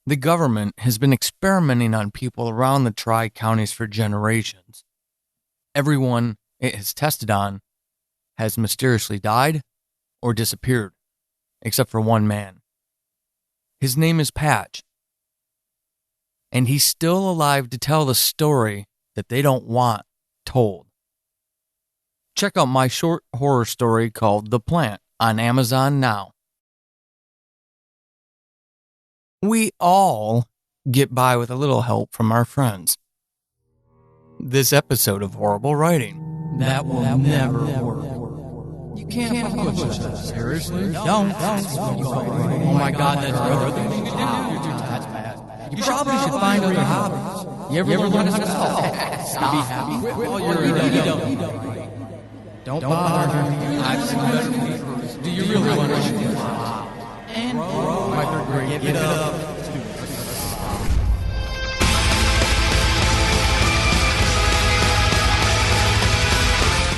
The government has been experimenting on people around the Tri-Counties for generations. Everyone it has tested on has mysteriously died or disappeared, except for one man. His name is Patch, and he's still alive to tell the story that they don't want told. Check out my short horror story called The Plant on Amazon now. We all get by with a little help from our friends. This episode of Horrible Writing, that will never work. You can't publish this, seriously? Don't. Oh my God, that's really that's bad. You probably should find other hobbies. You ever learn how to spell? Stop. Well, you don't bother. I've seen better papers. Do you really want to do And my third grade, give it up.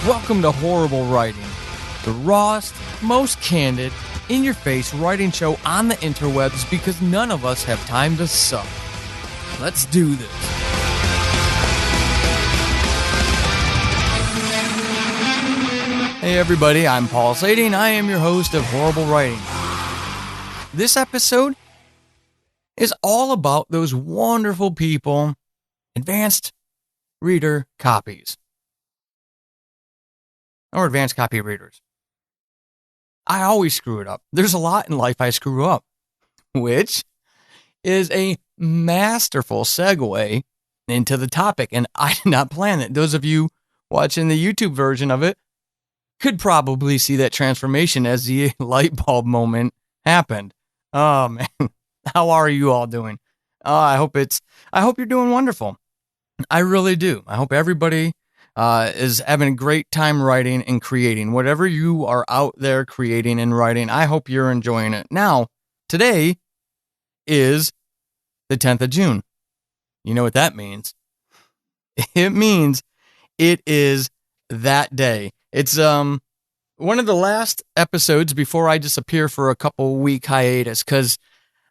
Welcome to Horrible Writing, the rawest, most candid, in-your-face writing show on the interwebs because none of us have time to suck. Let's do this. Hey everybody, I'm Paul Sadie and I am your host of Horrible Writing. This episode is all about those wonderful people, advanced reader copies. Or advanced copy readers. I always screw it up. There's a lot in life I screw up, which is a masterful segue into the topic. And I did not plan it. Those of you watching the YouTube version of it could probably see that transformation as the light bulb moment happened. Oh man, how are you all doing? I hope you're doing wonderful. I really do. I hope everybody is having a great time writing and creating. Whatever you are out there creating and writing, I hope you're enjoying it. Now, today is the 10th of June. You know what that means? It means it is that day. It's one of the last episodes before I disappear for a couple week hiatus because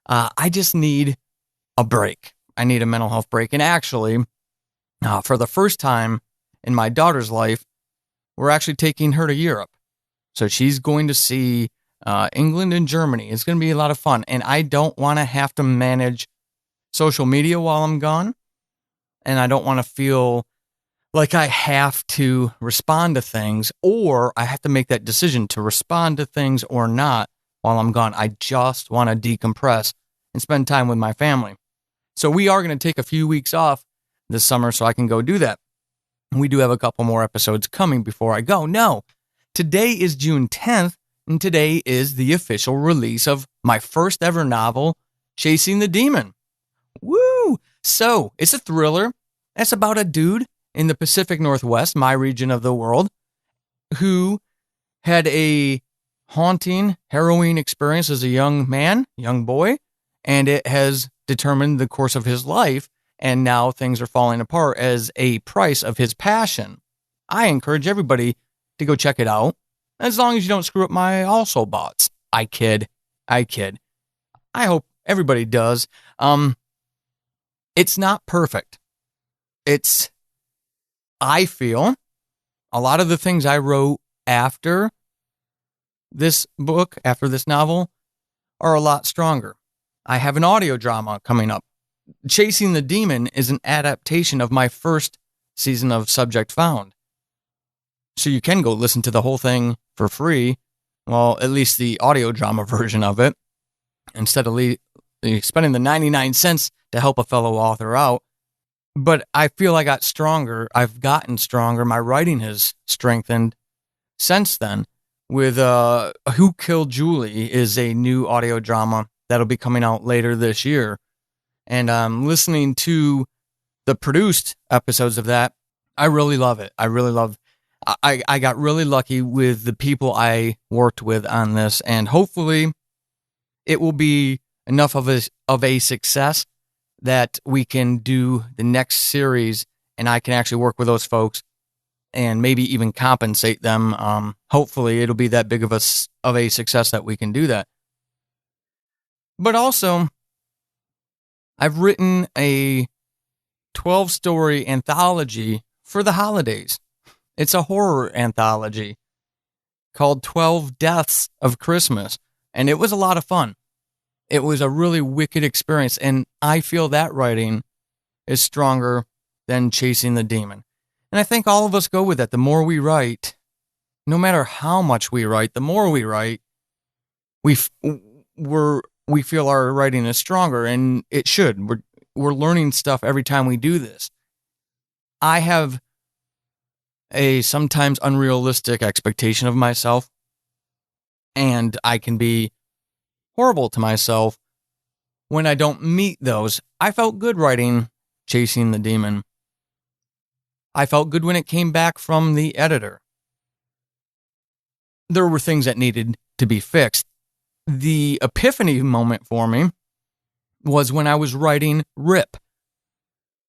I just need a break. I need a mental health break. And actually, for the first time in my daughter's life, we're actually taking her to Europe. So she's going to see England and Germany. It's going to be a lot of fun. And I don't want to have to manage social media while I'm gone. And I don't want to feel like I have to respond to things or I have to make that decision to respond to things or not while I'm gone. I just want to decompress and spend time with my family. So we are going to take a few weeks off this summer so I can go do that. We do have a couple more episodes coming before I go. No, today is June 10th, and today is the official release of my first ever novel, Chasing the Demon. Woo! So, it's a thriller. It's about a dude in the Pacific Northwest, my region of the world, who had a haunting, harrowing experience as a young boy, and it has determined the course of his life. And now things are falling apart as a price of his passion. I encourage everybody to go check it out, as long as you don't screw up my also bots. I kid. I hope everybody does. It's not perfect. I feel a lot of the things I wrote after this book, after this novel, are a lot stronger. I have an audio drama coming up. Chasing the Demon is an adaptation of my first season of Subject Found. So you can go listen to the whole thing for free. Well, at least the audio drama version of it. Instead of spending the 99 cents to help a fellow author out. But I feel I got stronger. I've gotten stronger. My writing has strengthened since then. With Who Killed Julie is a new audio drama that'll be coming out later this year. And listening to the produced episodes of that, I really love it. I got really lucky with the people I worked with on this, and hopefully it will be enough of a success that we can do the next series, and I can actually work with those folks and maybe even compensate them. Hopefully it'll be that big of a success that we can do that. But also, I've written a 12-story anthology for the holidays. It's a horror anthology called 12 Deaths of Christmas, and it was a lot of fun. It was a really wicked experience, and I feel that writing is stronger than chasing the demon. And I think all of us go with that. The more we write, no matter how much we write, the more we write, we feel our writing is stronger, and it should. We're learning stuff every time we do this. I have a sometimes unrealistic expectation of myself, and I can be horrible to myself when I don't meet those. I felt good writing Chasing the Demon. I felt good when it came back from the editor. There were things that needed to be fixed. The epiphany moment for me was when I was writing Rip,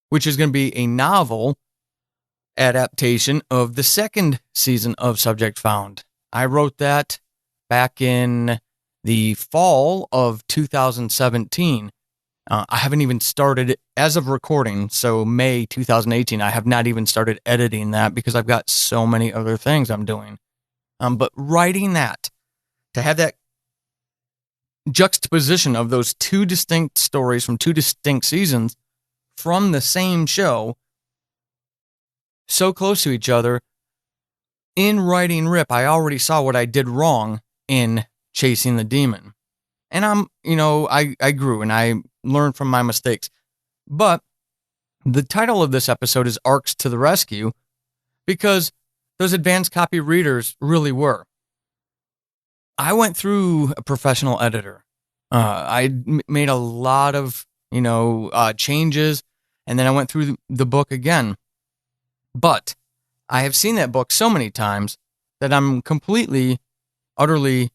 which is going to be a novel adaptation of the second season of Subject Found. I wrote that back in the fall of 2017. I haven't even started it as of recording, so May 2018. I have not even started editing that because I've got so many other things I'm doing. But writing that, to have that juxtaposition of those two distinct stories from two distinct seasons from the same show, so close to each other, in writing Rip, I already saw what I did wrong in Chasing the Demon. And I grew and I learned from my mistakes. But the title of this episode is Arcs to the Rescue because those advanced copy readers really were. I went through a professional editor. I made a lot of, changes, and then I went through the book again. But I have seen that book so many times that I'm completely, utterly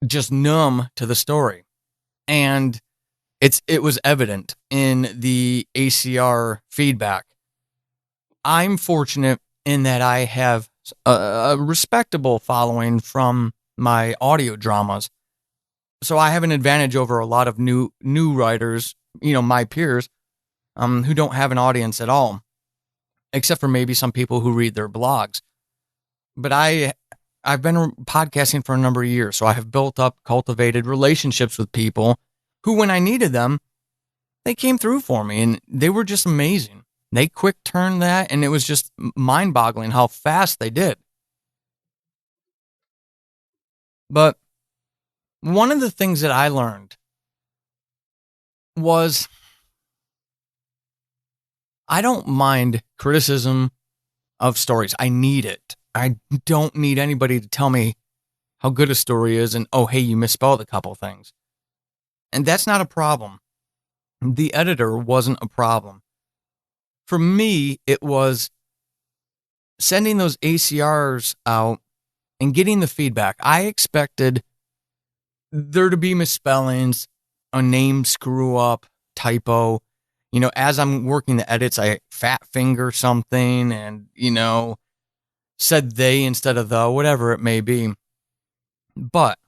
just numb to the story. And it was evident in the ACR feedback. I'm fortunate in that I have a respectable following from my audio dramas. So I have an advantage over a lot of new writers, my peers, who don't have an audience at all, except for maybe some people who read their blogs. But I've been podcasting for a number of years, so I have built up, cultivated relationships with people who, when I needed them, they came through for me, and they were just amazing. They quick turned that, and it was just mind-boggling how fast they did. But one of the things that I learned was I don't mind criticism of stories. I need it. I don't need anybody to tell me how good a story is and, oh, hey, you misspelled a couple things. And that's not a problem. The editor wasn't a problem. For me, it was sending those ACRs out and getting the feedback. I expected there to be misspellings, a name screw up, typo. As I'm working the edits, I fat finger something and, said they instead of the, whatever it may be. But,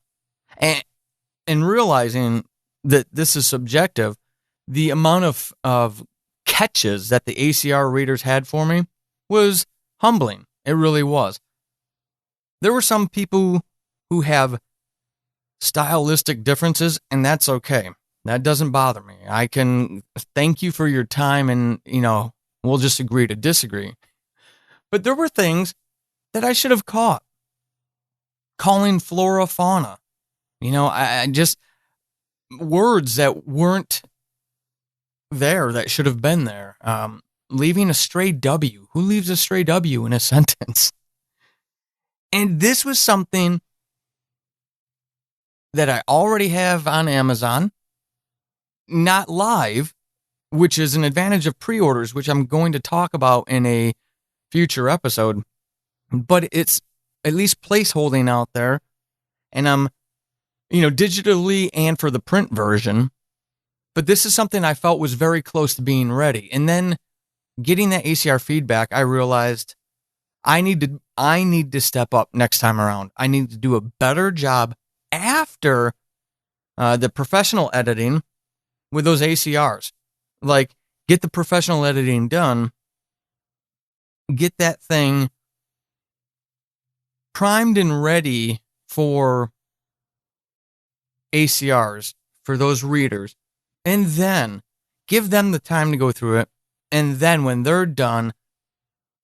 and realizing that this is subjective, the amount of catches that the ACR readers had for me was humbling. It really was. There were some people who have stylistic differences, and that's okay. That doesn't bother me. I can thank you for your time, and, we'll just agree to disagree. But there were things that I should have caught. Calling flora fauna. I just, words that weren't there that should have been there. Leaving a stray W. Who leaves a stray W in a sentence? And this was something that I already have on Amazon, not live, which is an advantage of pre-orders, which I'm going to talk about in a future episode. But it's at least placeholding out there, and I'm, digitally and for the print version. But this is something I felt was very close to being ready. And then getting that ACR feedback, I realized I need to step up next time around. I need to do a better job after the professional editing, with those ACRs. Like, get the professional editing done, get that thing primed and ready for ACRs, for those readers, and then give them the time to go through it. And then when they're done,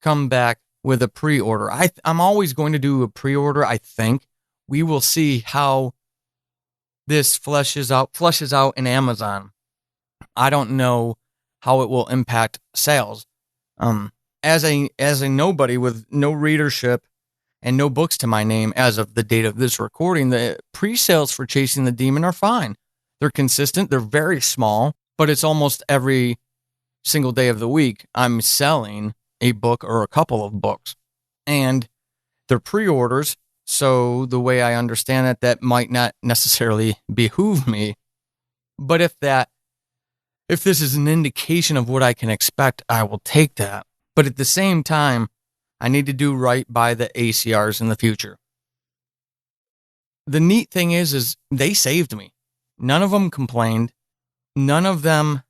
come back with a pre-order. I'm always going to do a pre-order, I think. We will see how this fleshes out in Amazon. I don't know how it will impact sales. As a nobody with no readership and no books to my name as of the date of this recording, the pre-sales for Chasing the Demon are fine. They're consistent. They're very small, but it's almost every single day of the week I'm selling a book or a couple of books. And they're pre-orders, so the way I understand it, that might not necessarily behoove me. But if this is an indication of what I can expect, I will take that. But at the same time, I need to do right by the ACRs in the future. The neat thing is they saved me. None of them complained. None of them.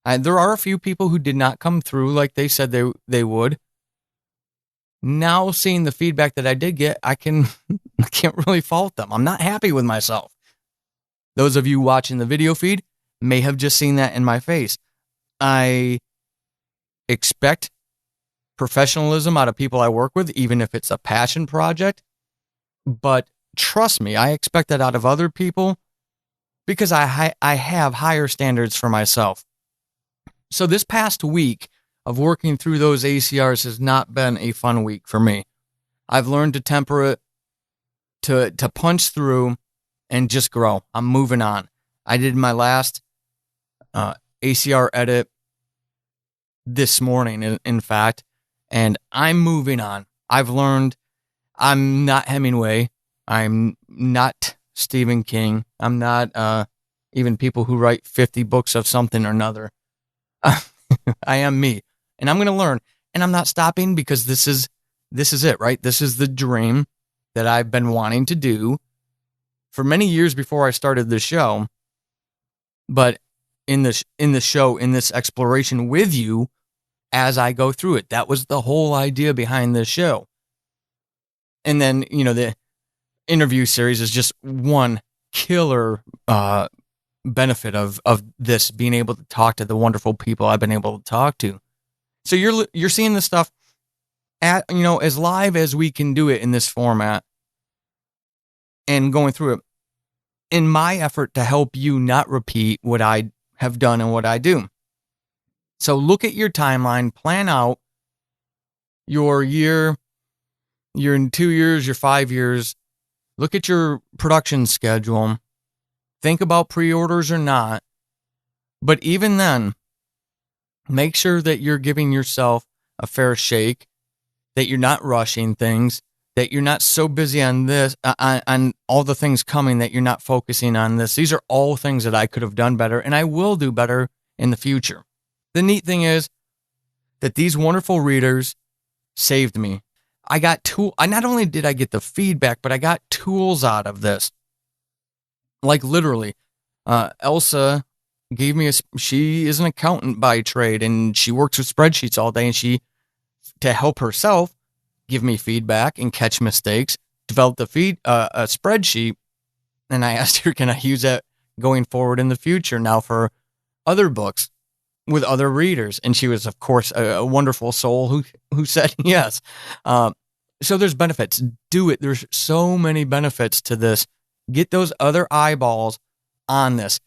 There are a few people who did not come through like they said they would. Now, seeing the feedback that I did get, I can't really fault them. I'm not happy with myself. Those of you watching the video feed may have just seen that in my face. I expect professionalism out of people I work with, even if it's a passion project. But trust me, I expect that out of other people because I have higher standards for myself. So this past week of working through those ACRs has not been a fun week for me. I've learned to temper it, to punch through and just grow. I'm moving on. I did my last ACR edit this morning, in fact, and I'm moving on. I've learned I'm not Hemingway. I'm not Stephen King. I'm not even people who write 50 books of something or another. I am me, and I'm going to learn, and I'm not stopping because this is it, right? This is the dream that I've been wanting to do for many years before I started the show. But in this exploration with you as I go through it, that was the whole idea behind this show. And then, the interview series is just one killer benefit of this, being able to talk to the wonderful people I've been able to talk to. So you're seeing this stuff at, as live as we can do it in this format and going through it in my effort to help you not repeat what I have done and what I do. So look at your timeline, plan out your year, your 2 years, your 5 years. Look at your production schedule. Think about pre-orders or not. But even then, make sure that you're giving yourself a fair shake, that you're not rushing things, that you're not so busy on this, on all the things coming, that you're not focusing on this. These are all things that I could have done better, and I will do better in the future. The neat thing is that these wonderful readers saved me. Not only did I get the feedback, but I got tools out of this. Like literally, Elsa gave me she is an accountant by trade, and she works with spreadsheets all day, and to help herself, give me feedback and catch mistakes, developed a spreadsheet, and I asked her, can I use that going forward in the future now for other books with other readers? And she was, of course, a wonderful soul who said yes. So there's benefits. Do it. There's so many benefits to this. Get those other eyeballs on this.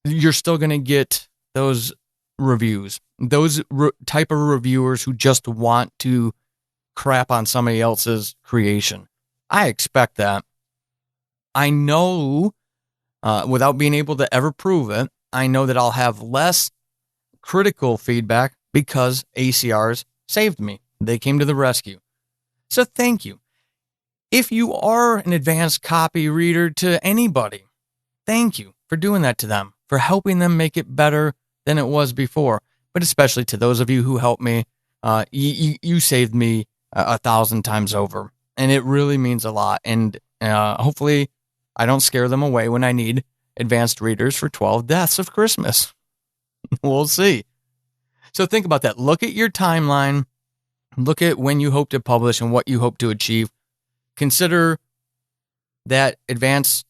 You're still going to get those reviews, those type of reviewers who just want to crap on somebody else's creation. I expect that. I know, without being able to ever prove it, I know that I'll have less critical feedback because ACRs saved me. They came to the rescue. So thank you. If you are an advanced copy reader to anybody, thank you for doing that to them, for helping them make it better than it was before. But especially to those of you who helped me, you saved me 1,000 times over. And it really means a lot. And hopefully I don't scare them away when I need. advanced readers for 12 Deaths of Christmas. We'll see. So think about that. Look at your timeline. Look at when you hope to publish and what you hope to achieve. Consider that advanced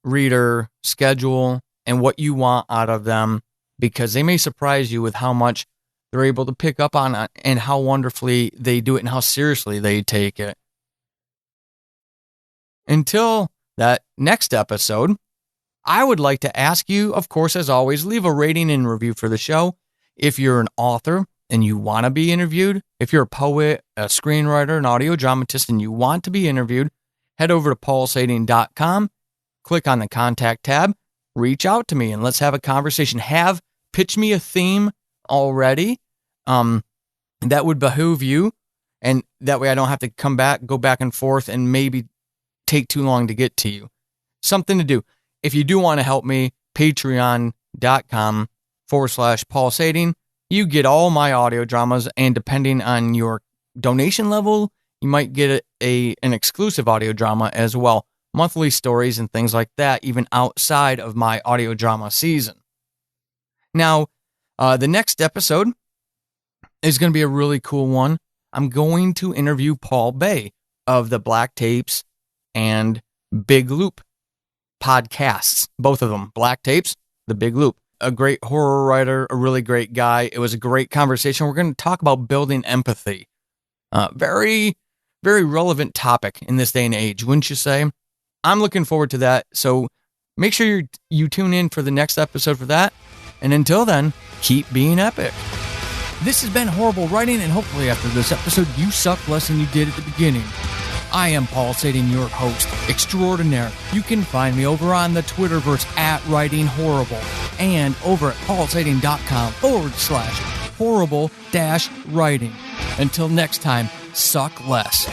reader schedule and what you want out of them, because they may surprise you with how much they're able to pick up on and how wonderfully they do it and how seriously they take it. Until that next episode, I would like to ask you, of course, as always, leave a rating and review for the show. If you're an author and you want to be interviewed, if you're a poet, a screenwriter, an audio dramatist, and you want to be interviewed, head over to paulsading.com, click on the contact tab, reach out to me, and let's have a conversation. Pitch me a theme already. That would behoove you, and that way I don't have to go back and forth and maybe take too long to get to you. Something to do. If you do want to help me, patreon.com/Paul Sading. You get all my audio dramas, and depending on your donation level, you might get an exclusive audio drama as well. Monthly stories and things like that, even outside of my audio drama season. Now, the next episode is going to be a really cool one. I'm going to interview Paul Bay of the Black Tapes and Big Loop podcasts. Both of them, Black Tapes, the Big Loop. A great horror writer, a really great guy. It was a great conversation. We're going to talk about building empathy. Very, very relevant topic in this day and age, wouldn't you say? I'm looking forward to that. So make sure you tune in for the next episode for that. And until then, keep being epic. This has been Horrible Writing, and hopefully after this episode, you suck less than you did at the beginning. I am Paul Sading, your host extraordinaire. You can find me over on the Twitterverse @WritingHorrible and over at paulsading.com/horrible-writing. Until next time, suck less.